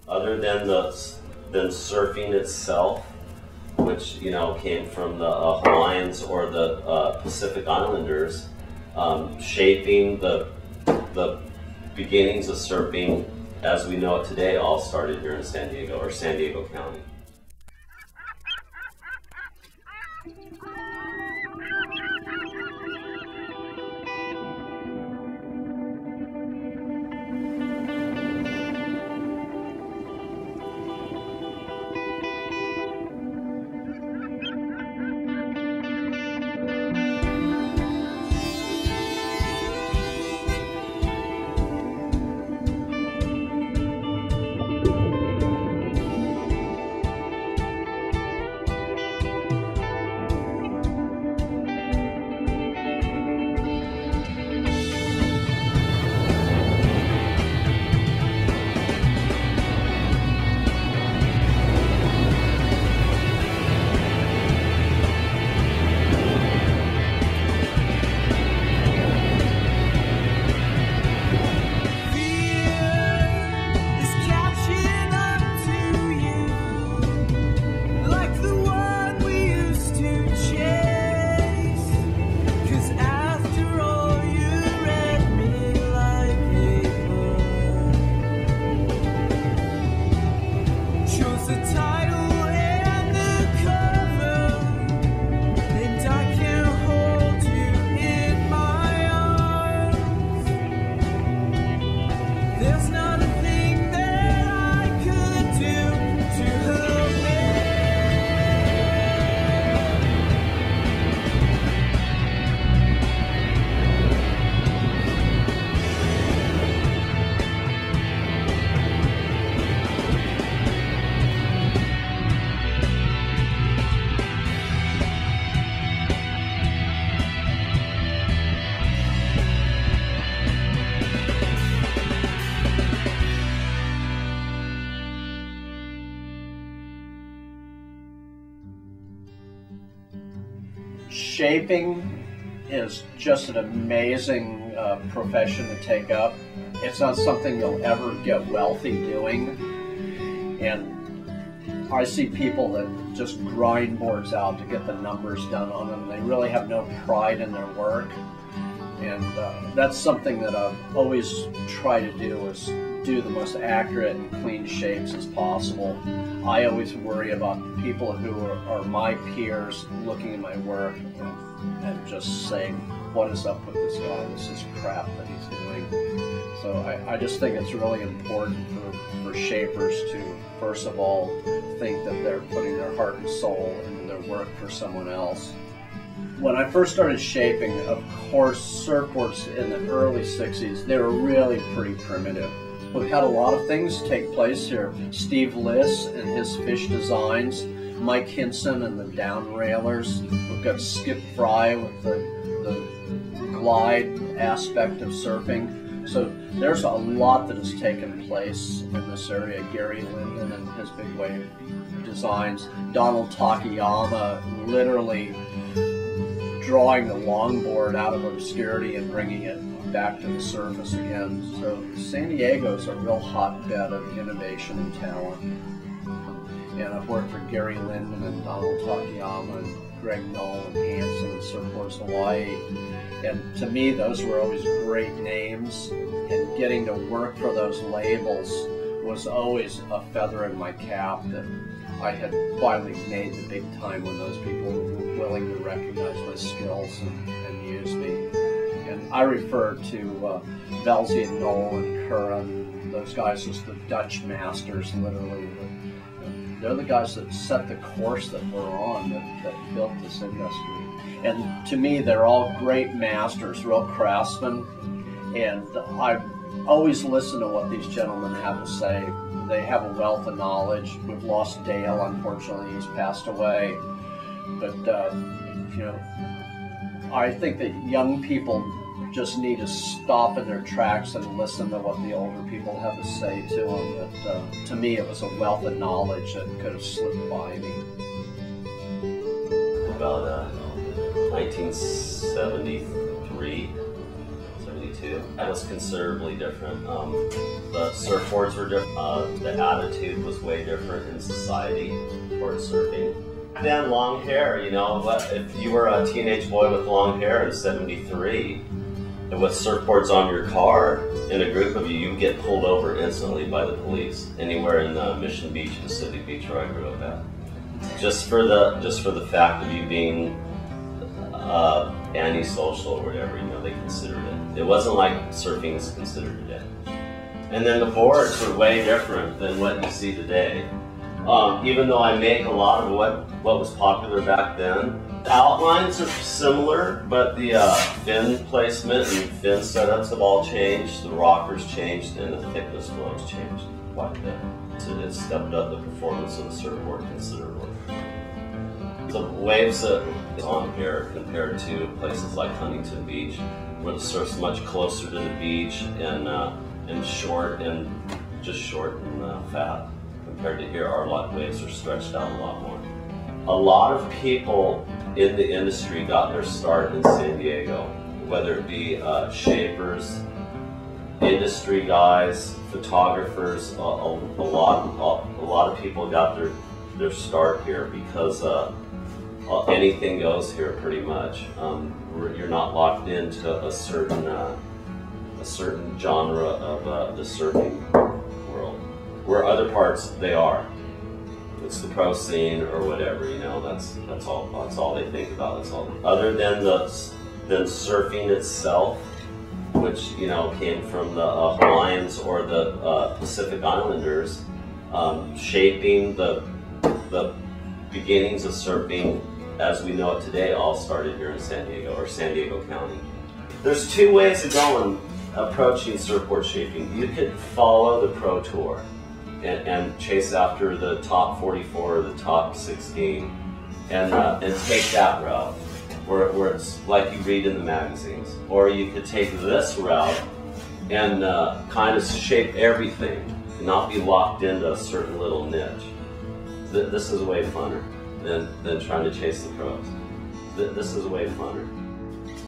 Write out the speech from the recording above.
other than surfing itself, which came from the Hawaiians or the Pacific Islanders, shaping the beginnings of surfing as we know it today all started here in San Diego or San Diego County. Shaping is just an amazing profession to take up. It's not something you'll ever get wealthy doing. And I see people that just grind boards out to get the numbers done on them. They really have no pride in their work. And that's something that I've always tried to do, is do the most accurate and clean shapes as possible. I always worry about people who are my peers looking at my work and just saying, what is up with this guy? This is crap that he's doing. So I just think it's really important for shapers to, first of all, think that they're putting their heart and soul into their work for someone else. When I first started shaping, of course, surfboards in the early 60s, they were really pretty primitive. We've had a lot of things take place here. Steve Liss and his fish designs, Mike Hinson and the down railers. We've got Skip Fry with the glide aspect of surfing. So there's a lot that has taken place in this area. Gary Linden and his big wave designs. Donald Takayama literally drawing the longboard out of obscurity and bringing it back to the surface again. So San Diego is a real hotbed of innovation and talent. And I've worked for Gary Linden and Donald Takayama and Greg Knoll and Hansen and Surfboards Hawaii. And to me, those were always great names. And getting to work for those labels was always a feather in my cap that I had finally made the big time when those people were willing to recognize my skills and use me. And I refer to Velzy and Knoll and Curran, those guys as the Dutch masters, literally. They're the guys that set the course that we're on, that built this industry. And to me, they're all great masters, real craftsmen. And I always listen to what these gentlemen have to say. They have a wealth of knowledge. We've lost Dale, unfortunately, he's passed away. But, I think that young people just need to stop in their tracks and listen to what the older people have to say to them. That, to me, it was a wealth of knowledge that could have slipped by me. About 1973, 72. too. That was considerably different. The surfboards were different. The attitude was way different in society towards surfing. Then long hair, you know, if you were a teenage boy with long hair in '73, and with surfboards on your car, in a group of you, you would get pulled over instantly by the police anywhere in Mission Beach, Pacific Beach, where I grew up at. Just for the fact of you being antisocial or whatever, you know, they considered it. It wasn't like surfing is considered today. And then the boards were way different than what you see today. Even though I make a lot of what was popular back then, the outlines are similar, but the fin placement and fin setups have all changed. The rockers changed, and the thickness flows changed quite a bit. So it stepped up the performance of the surfboard considerably. The waves that on here compared to places like Huntington Beach, where the surf's much closer to the beach and short and fat. Compared to here, our waves are stretched out a lot more. A lot of people in the industry got their start in San Diego, whether it be shapers, industry guys, photographers. A lot of people got their start here because anything goes here pretty much. You're not locked into a certain genre of the surfing world. Where other parts they are. It's the pro scene or whatever, you know. That's all they think about. That's all. Other than surfing itself, which, you know, came from the Hawaiians or the Pacific Islanders, shaping the beginnings of surfing as we know it today all started here in San Diego or San Diego County. There's two ways of going approaching surfboard shaping. You could follow the pro tour and chase after the top 44 or the top 16 and take that route where it's like you read in the magazines. Or you could take this route and kind of shape everything and not be locked into a certain little niche. This is way funner than trying to chase the pros. This is way funner.